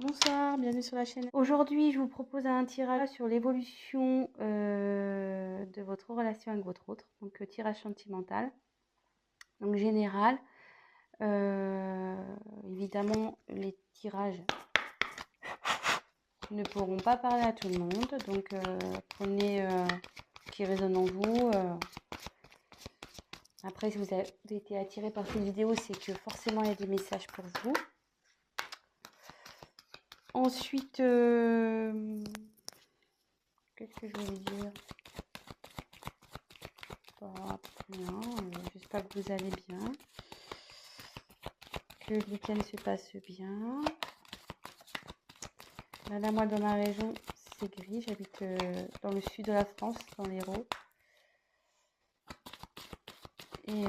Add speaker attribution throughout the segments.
Speaker 1: Bonsoir, bienvenue sur la chaîne. Aujourd'hui, je vous propose un tirage sur l'évolution de votre relation avec votre autre. Donc, tirage sentimental. Donc, général. Évidemment, les tirages ne pourront pas parler à tout le monde. Donc, prenez ce qui résonne en vous. Après, si vous avez été attiré par cette vidéo, c'est que forcément, il y a des messages pour vous. Ensuite, qu'est-ce que je voulais dire? Rien, j'espère que vous allez bien, que le week-end se passe bien. Là, moi, dans ma région, c'est gris. J'habite dans le sud de la France, dans l'Hérault. Et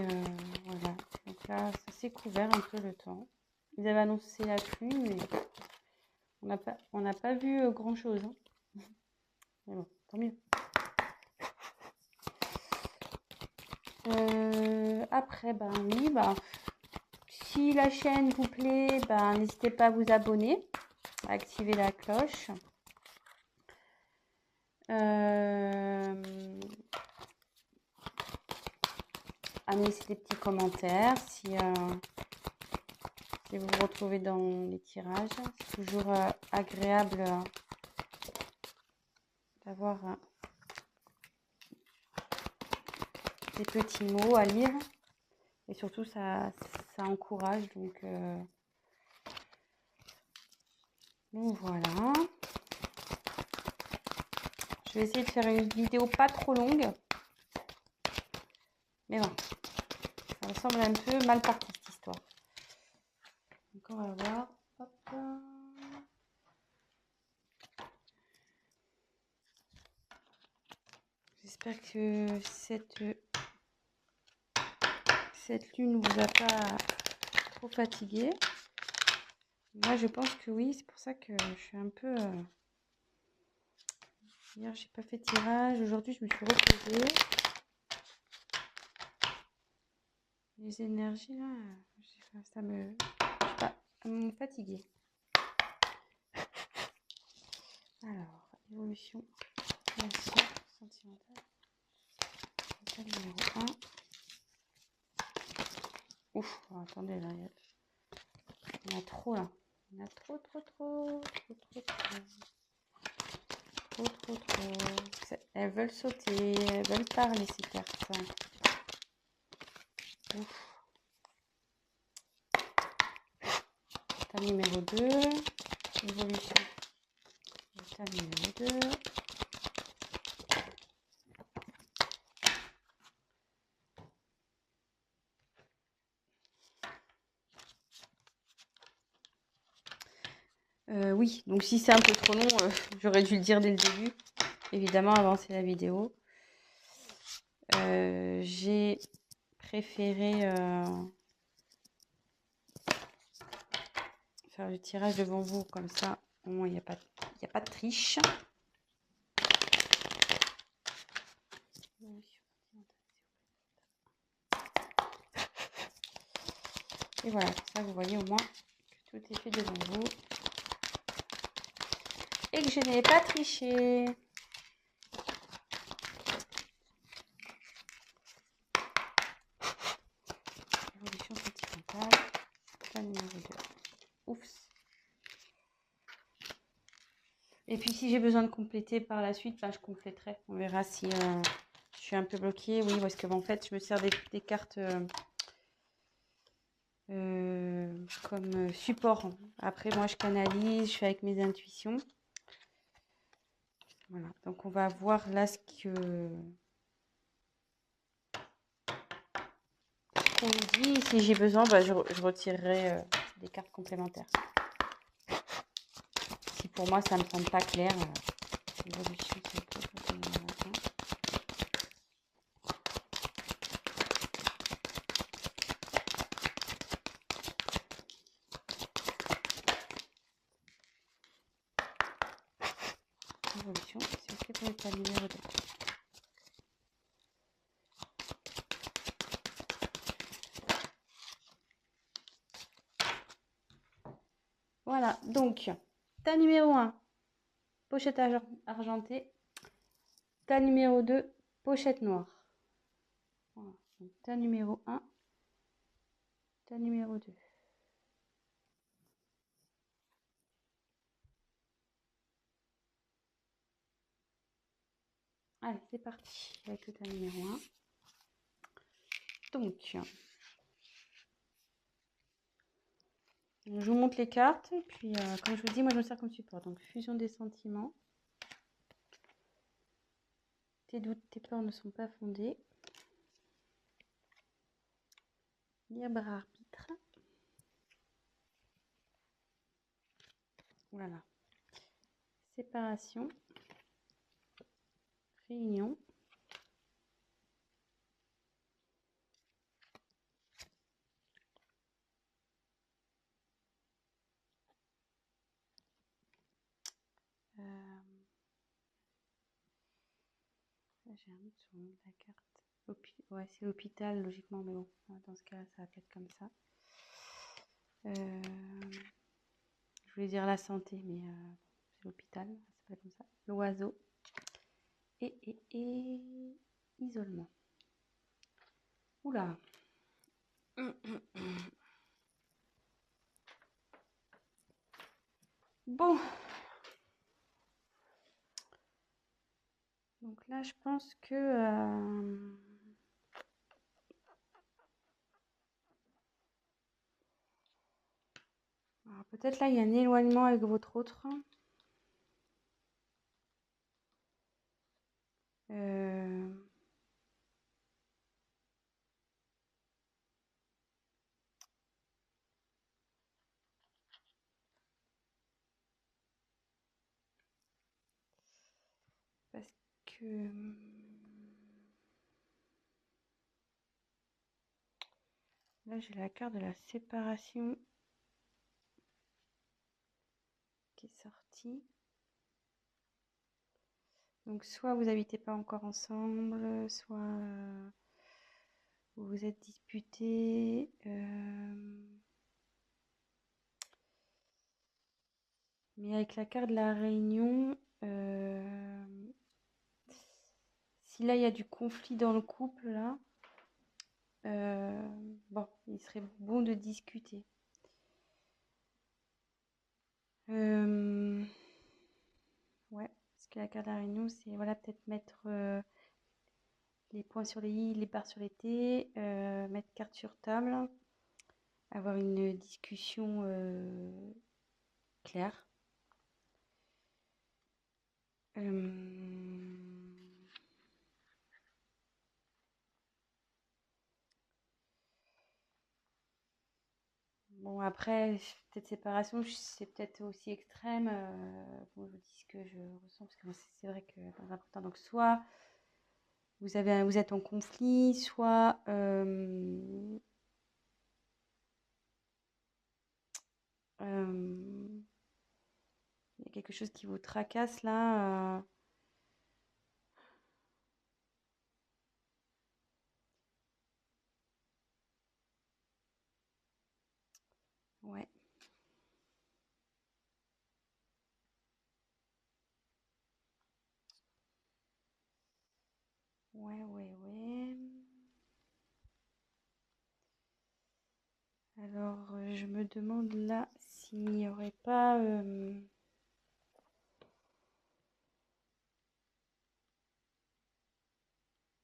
Speaker 1: voilà. Donc là, ça s'est couvert un peu le temps. Ils avaient annoncé la pluie, mais on n'a pas vu grand-chose. Hein. Mais bon, tant mieux. Après, ben oui, si la chaîne vous plaît, n'hésitez pas à vous abonner, à activer la cloche. À me laisser des petits commentaires si vous vous retrouvez dans les tirages. C'est toujours agréable d'avoir des petits mots à lire. Et surtout, ça encourage. Donc voilà. Je vais essayer de faire une vidéo pas trop longue. Mais bon, ça me semble un peu mal parti cette histoire. Donc on va voir. Hop. J'espère que cette lune ne vous a pas trop fatigué. Moi, je pense que oui. C'est pour ça que je suis un peu... Hier, j'ai pas fait de tirage. Aujourd'hui, je me suis reposée. Les énergies, là, ça me... Je sais pas, elles m'ont fatiguée. Alors, évolution, relation sentimentale. Numéro 1. Ouf, oh, attendez, là, il y en a trop, là. Il y en a trop. Elles veulent sauter, elles veulent parler, ces cartes. Ouf. État numéro 2. Évolution. État numéro 2. Oui, donc si c'est un peu trop long, j'aurais dû le dire dès le début. Évidemment, avancer la vidéo. J'ai préféré faire le tirage devant vous, comme ça, au moins il n'y a pas de triche. Et voilà, comme ça vous voyez au moins que tout est fait devant vous. Et que je n'ai pas triché. Évolution sentimentale. La numéro 2. Oups. Et puis si j'ai besoin de compléter par la suite, je compléterai. On verra si je suis un peu bloquée. Oui, parce que en fait, je me sers des cartes comme support. Après, moi, je canalise, je fais avec mes intuitions. Voilà, donc on va voir là ce qu'on me dit. Si j'ai besoin, je retirerai des cartes complémentaires. Si pour moi, ça ne me semble pas clair, évolution, c'est ok pour l'état numéro 2. Voilà, donc Tas numéro 1, pochette argentée. Tas numéro 2, pochette noire. Voilà. Donc, tas numéro 1, tas numéro 2. Allez, c'est parti avec le tas numéro 1. Donc, je vous montre les cartes. Et puis, comme je vous dis, moi, je me sers comme support. Donc, fusion des sentiments. Tes doutes, tes peurs ne sont pas fondés. Libre arbitre. Voilà. Séparation. Réunion. J'ai un doute sur le nom de la carte. Ouais, c'est l'hôpital, logiquement, mais bon, dans ce cas-là, ça va peut-être comme ça. Je voulais dire la santé, mais c'est l'hôpital, ça s'appelle comme ça. L'oiseau. Et isolement. Oula. Bon. Donc là, je pense que... alors peut-être là, il y a un éloignement avec votre autre. Parce que... là, j'ai la carte de la séparation qui est sortie. Donc, soit vous n'habitez pas encore ensemble, soit vous vous êtes disputés. Mais avec la carte de la réunion, si là, il y a du conflit dans le couple, là, bon, il serait bon de discuter. Ouais, parce que la carte de la réunion, c'est voilà, peut-être mettre les points sur les i, les barres sur les t, mettre carte sur table, avoir une discussion claire. Bon, après, peut-être séparation, c'est peut-être aussi extrême. Bon, je vous dis ce que je ressens, parce que c'est vrai que dans un premier temps, donc soit vous êtes en conflit, soit il y a quelque chose qui vous tracasse là. Ouais. Ouais. Alors, je me demande là s'il n'y aurait pas un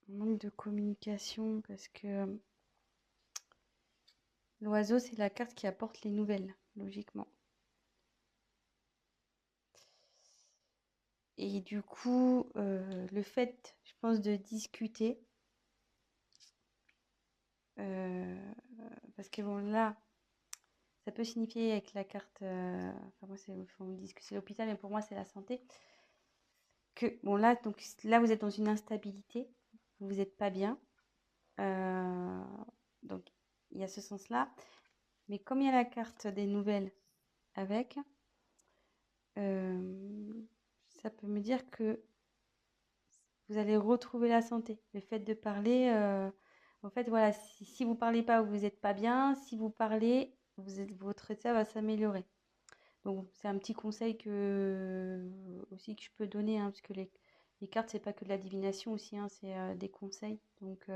Speaker 1: manque de communication, parce que l'oiseau, c'est la carte qui apporte les nouvelles, logiquement. Et du coup, le fait, je pense, de discuter, parce que bon, là, ça peut signifier avec la carte, enfin moi, on me dit que c'est l'hôpital, mais pour moi, c'est la santé, que bon, là, donc, là, vous êtes dans une instabilité, vous n'êtes pas bien, donc il y a ce sens-là, mais comme il y a la carte des nouvelles avec, ça peut me dire que vous allez retrouver la santé. Le fait de parler, en fait, voilà, si vous ne parlez pas, vous n'êtes pas bien. Si vous parlez, votre état va s'améliorer. Donc, c'est un petit conseil aussi que je peux donner, hein, parce que les cartes, c'est pas que de la divination aussi, hein, c'est des conseils. Donc,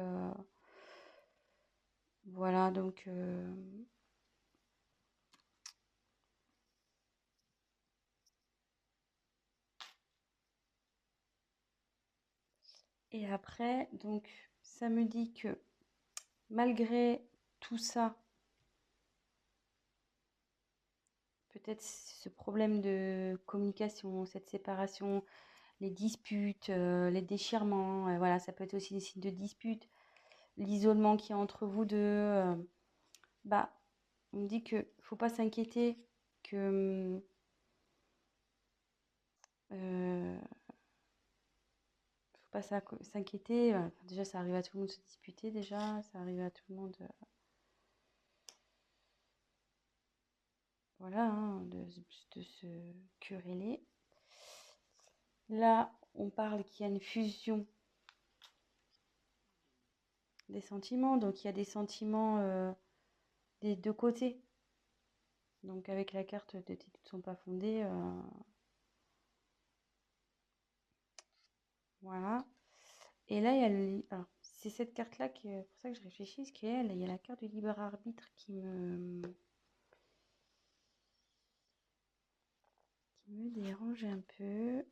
Speaker 1: voilà, donc... Et après, donc, ça me dit que malgré tout ça, peut-être ce problème de communication, cette séparation, les disputes, les déchirements, voilà, ça peut être aussi des signes de dispute, l'isolement qu'il y a entre vous deux, bah, on me dit que faut pas s'inquiéter, que faut pas s'inquiéter. Enfin, déjà, ça arrive à tout le monde de se disputer, déjà, ça arrive à tout le monde, voilà, hein, de se quereller. Là, on parle qu'il y a une fusion des sentiments, donc il y a des sentiments des deux côtés. Donc avec la carte de tes doutes ne sont pas fondés, voilà. Et là, il y a alors, c'est cette carte-là qui est pour ça que je réfléchis, parce qu'il y a la carte du libre arbitre qui me dérange un peu.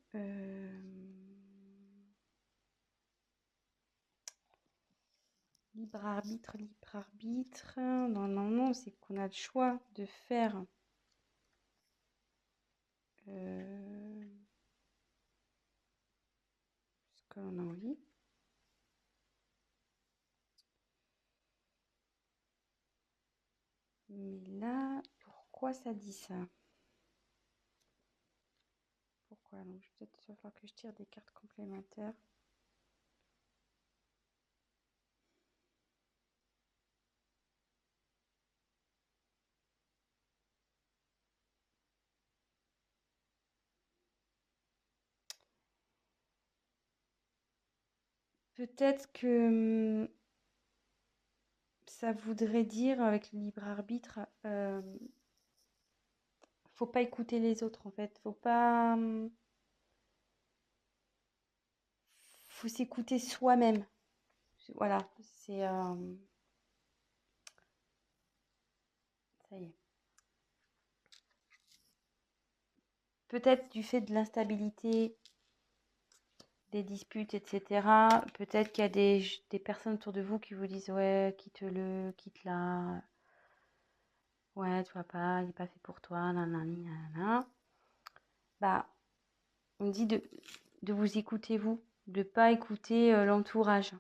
Speaker 1: Libre arbitre, libre arbitre. Normalement, c'est qu'on a le choix de faire ce qu'on a envie. Mais là, pourquoi ça dit ça? Pourquoi? Donc, peut-être il va falloir que je tire des cartes complémentaires. Peut-être que ça voudrait dire, avec le libre arbitre, faut pas écouter les autres en fait. Faut s'écouter soi-même. Voilà, c'est ça y est. Peut-être du fait de l'instabilité, des disputes, etc. Peut-être qu'il y a des personnes autour de vous qui vous disent ouais, quitte-le, quitte-la. Ouais, tu vois pas, il n'est pas fait pour toi, nanani, nanana. Bah, on dit de vous écouter vous, de pas écouter l'entourage,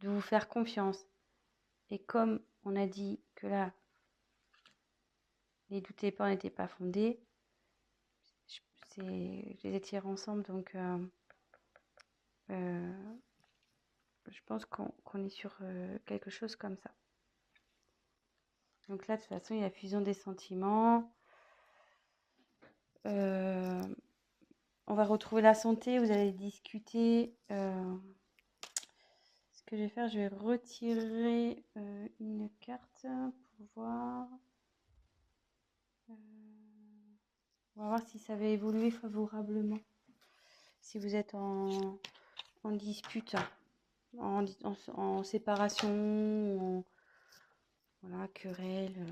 Speaker 1: de vous faire confiance. Et comme on a dit que là, les doutes et peurs n'étaient pas fondés, je les ai tirés ensemble, donc je pense qu'on est sur quelque chose comme ça. Donc là, de toute façon, il y a fusion des sentiments. On va retrouver la santé, vous allez discuter. Ce que je vais faire, je vais retirer une carte pour voir. On va voir si ça va évoluer favorablement. Si vous êtes en dispute, en séparation, voilà, querelle,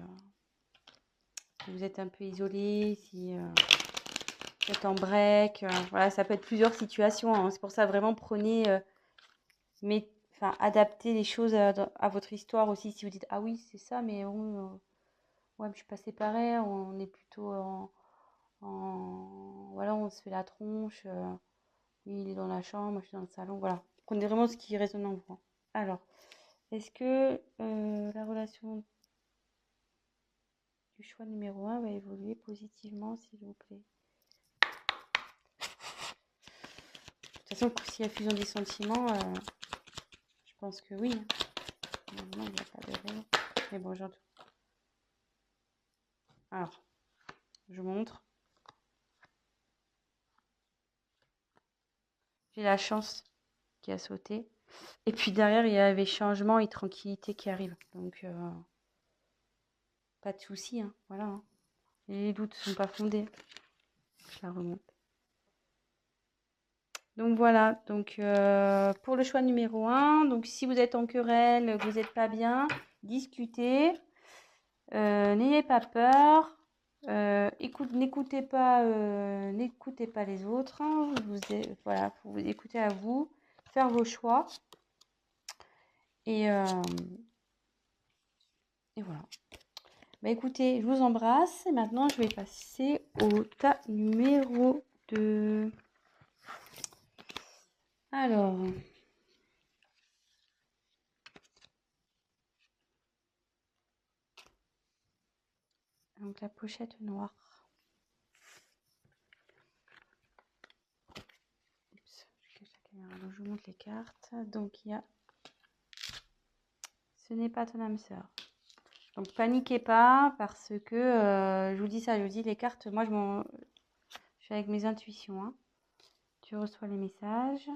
Speaker 1: si vous êtes un peu isolé, si vous êtes en break, voilà, ça peut être plusieurs situations, hein. C'est pour ça, vraiment, prenez, adaptez les choses à votre histoire aussi. Si vous dites, ah oui, c'est ça, mais bon, ouais, je suis pas séparée, on est plutôt voilà, on se fait la tronche, lui, il est dans la chambre, moi, je suis dans le salon, voilà. Prenez vraiment ce qui résonne en vous. Alors, est-ce que la relation du choix numéro 1 va évoluer positivement, s'il vous plaît? De toute façon, s'il y a fusion des sentiments, je pense que oui. Normalement, il n'y a pas de raison. Mais bon, j'entends. Alors, je montre. J'ai la chance qui a sauté. Et puis derrière, il y avait changement et tranquillité qui arrive. Donc, pas de souci, hein. Voilà, hein. Les doutes ne sont pas fondés. Je la remonte. Donc voilà, donc pour le choix numéro 1, donc si vous êtes en querelle, que vous n'êtes pas bien, discutez, n'ayez pas peur, n'écoutez pas les autres, hein, voilà, faut vous écouter à vous, faire vos choix, et voilà. Bah écoutez, je vous embrasse, et maintenant je vais passer au tas numéro 2. Alors... Donc la pochette noire. Oups, je cache la caméra. Donc, je vous montre les cartes. Donc il y a ce n'est pas ton âme sœur. Donc paniquez pas parce que je vous dis ça, je vous dis les cartes, moi je suis avec mes intuitions. Hein. Tu reçois les messages.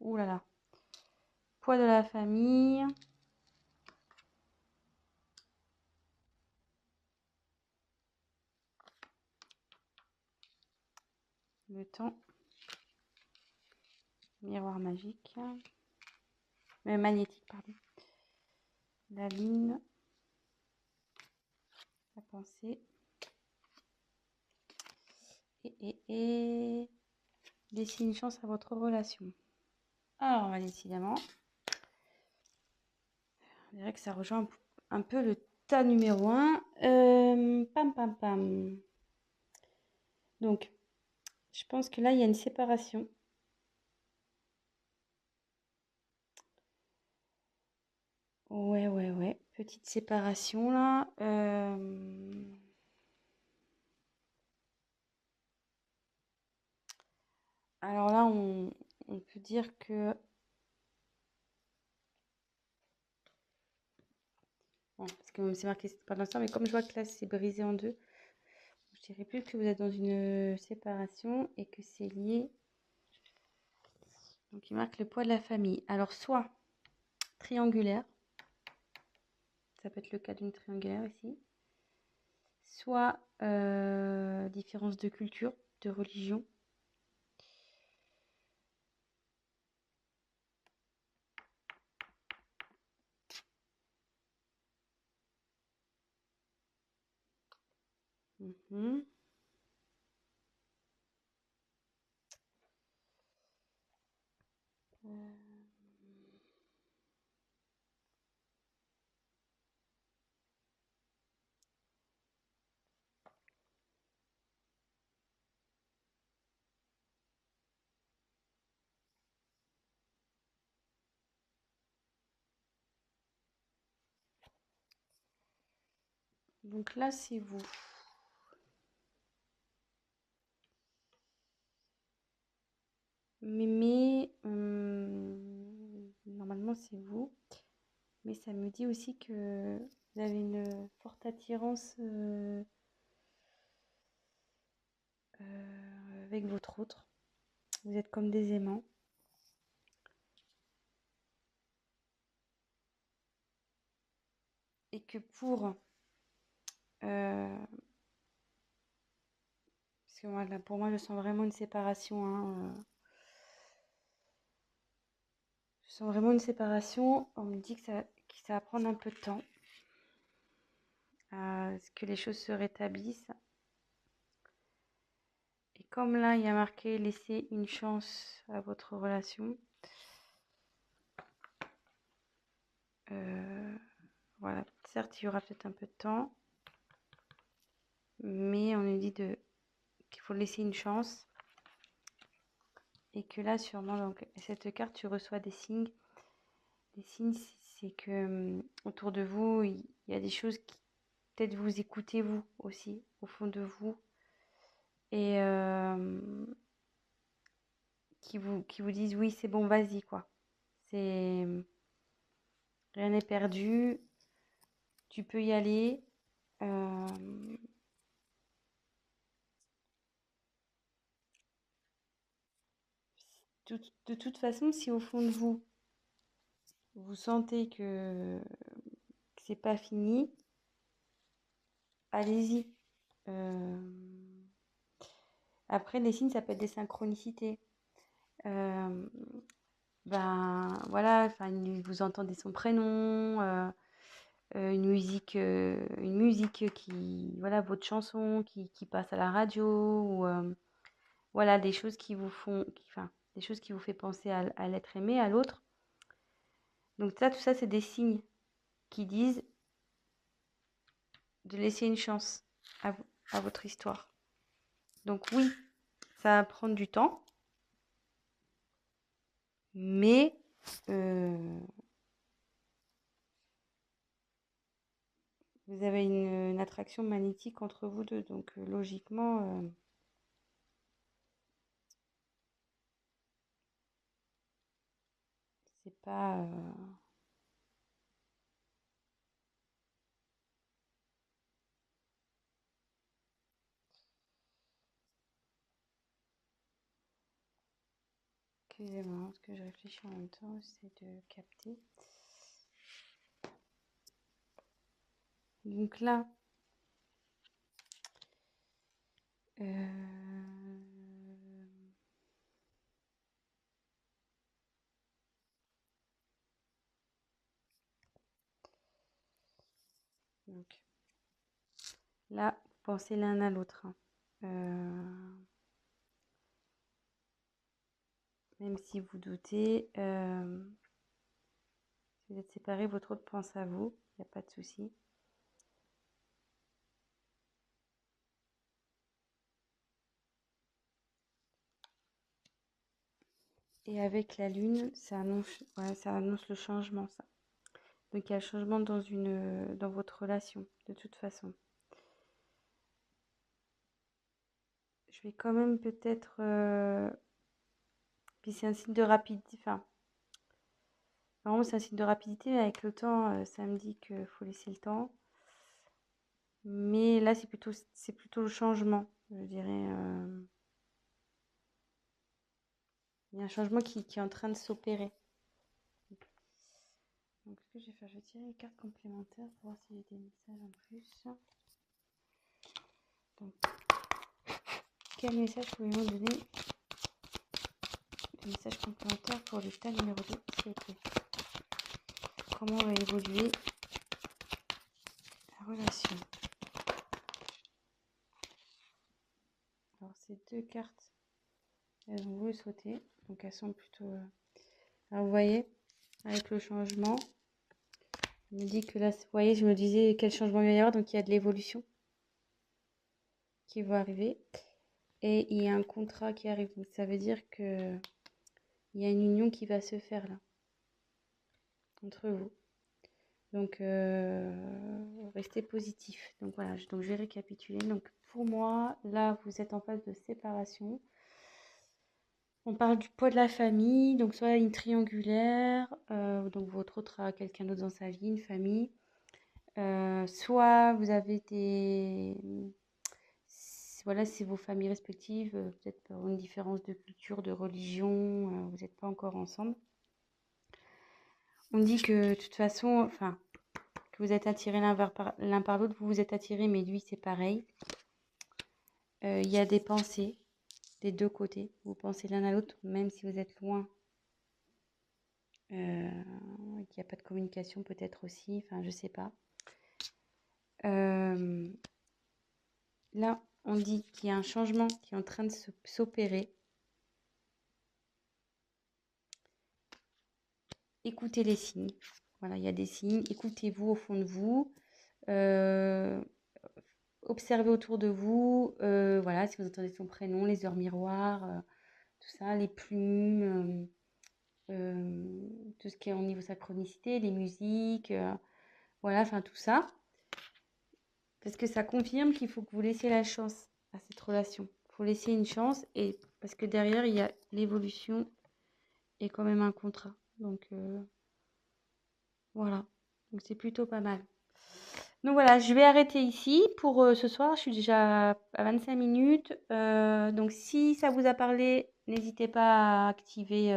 Speaker 1: Ouh là là. Poids de la famille. Le temps. Miroir magique. Magnétique, pardon. La lune. La pensée. Et laissez une chance à votre relation. Alors, décidément, on dirait que ça rejoint un peu le tas numéro 1. Pam, pam, pam. Donc, je pense que là, il y a une séparation. Ouais. Petite séparation, là. Alors là, on peut dire que... Bon, parce que c'est marqué c'est pas dans ça, mais comme je vois que là, c'est brisé en deux, je dirais plus que vous êtes dans une séparation et que c'est lié. Donc, il marque le poids de la famille. Alors, soit triangulaire, ça peut être le cas d'une triangulaire ici, soit différence de culture, de religion. Mhm. Donc là, c'est vous. Mais normalement, c'est vous. Mais ça me dit aussi que vous avez une forte attirance avec votre autre. Vous êtes comme des aimants. Et que pour... parce que moi, là, pour moi, je sens vraiment une séparation. Hein, je sens vraiment une séparation. On me dit que ça va prendre un peu de temps. À ce que les choses se rétablissent. Et comme là, il y a marqué laisser une chance à votre relation. Voilà, certes, il y aura peut-être un peu de temps. Mais on nous dit qu'il faut laisser une chance. Et que là, sûrement, donc, cette carte, tu reçois des signes. Les signes, c'est que autour de vous, il y a des choses qui peut-être vous écoutez vous aussi, au fond de vous. Et qui vous disent oui, c'est bon, vas-y, quoi. C'est rien n'est perdu, tu peux y aller. De toute façon, si au fond de vous, vous sentez que c'est pas fini, allez-y. Après, les signes, ça peut être des synchronicités. Ben voilà, enfin, vous entendez son prénom, une musique qui, voilà, votre chanson qui passe à la radio, ou voilà, des choses qui vous font, enfin, des choses qui vous fait penser à l'être aimé, à l'autre. Donc ça, tout ça, c'est des signes qui disent de laisser une chance à votre histoire. Donc oui, ça va prendre du temps, mais vous avez une attraction magnétique entre vous deux. Donc logiquement, c'est pas... Excusez-moi, parce que je réfléchis en même temps, j'essaie de capter. Donc là, donc là, pensez l'un à l'autre, hein. Même si vous doutez, si vous êtes séparés, votre autre pense à vous, il n'y a pas de souci. Et avec la lune, ça annonce le changement, ça. Donc il y a le changement dans votre relation, de toute façon. Je vais quand même peut-être... puis c'est un signe de rapidité, enfin, normalement c'est un signe de rapidité, mais avec le temps, ça me dit qu'il faut laisser le temps. Mais là, c'est plutôt le changement, je dirais. Il y a un changement qui est en train de s'opérer. Donc, ce que je vais faire, je vais tirer les cartes complémentaires pour voir s'il y a des messages en plus. Donc, quel message pouvez-vous donner? Des messages complémentaires pour l'état numéro 2, s'il vous plaît. Comment va évoluer la relation? Alors, ces deux cartes, elles ont voulu sauter. Donc, elles sont plutôt... Alors, vous voyez, avec le changement, je me dis que là, vous voyez, je me disais quel changement il va y avoir. Donc, il y a de l'évolution qui va arriver. Et il y a un contrat qui arrive. Donc, ça veut dire que il y a une union qui va se faire là, entre vous. Donc, restez positif. Donc, voilà. Donc, je vais récapituler. Donc, pour moi, là, vous êtes en phase de séparation. On parle du poids de la famille. Donc, soit une triangulaire. Donc, votre autre a quelqu'un d'autre dans sa vie, une famille. Soit vous avez voilà, c'est vos familles respectives, peut-être pour une différence de culture, de religion, vous n'êtes pas encore ensemble. On dit que de toute façon, enfin, que vous êtes attirés l'un par l'autre, vous vous êtes attirés, mais lui, c'est pareil. Il y a des pensées des deux côtés. Vous pensez l'un à l'autre, même si vous êtes loin. Qu'il n'y a pas de communication, peut-être aussi. Enfin, je sais pas. Là, on dit qu'il y a un changement qui est en train de s'opérer. Écoutez les signes. Voilà, il y a des signes. Écoutez-vous au fond de vous. Observez autour de vous. Voilà, si vous entendez son prénom, les heures miroirs, tout ça, les plumes, tout ce qui est au niveau synchronicité, les musiques, voilà, enfin tout ça. Parce que ça confirme qu'il faut que vous laissiez la chance à cette relation. Il faut laisser une chance, et parce que derrière, il y a l'évolution et quand même un contrat. Donc, voilà. Donc, c'est plutôt pas mal. Donc voilà, je vais arrêter ici pour ce soir. Je suis déjà à 25 minutes. Donc si ça vous a parlé, n'hésitez pas à activer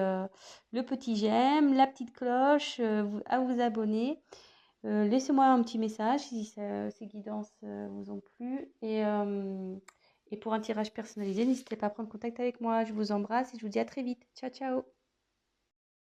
Speaker 1: le petit j'aime, la petite cloche, à vous abonner. Laissez-moi un petit message si ces guidances vous ont plu. Et pour un tirage personnalisé, n'hésitez pas à prendre contact avec moi. Je vous embrasse et je vous dis à très vite. Ciao, ciao!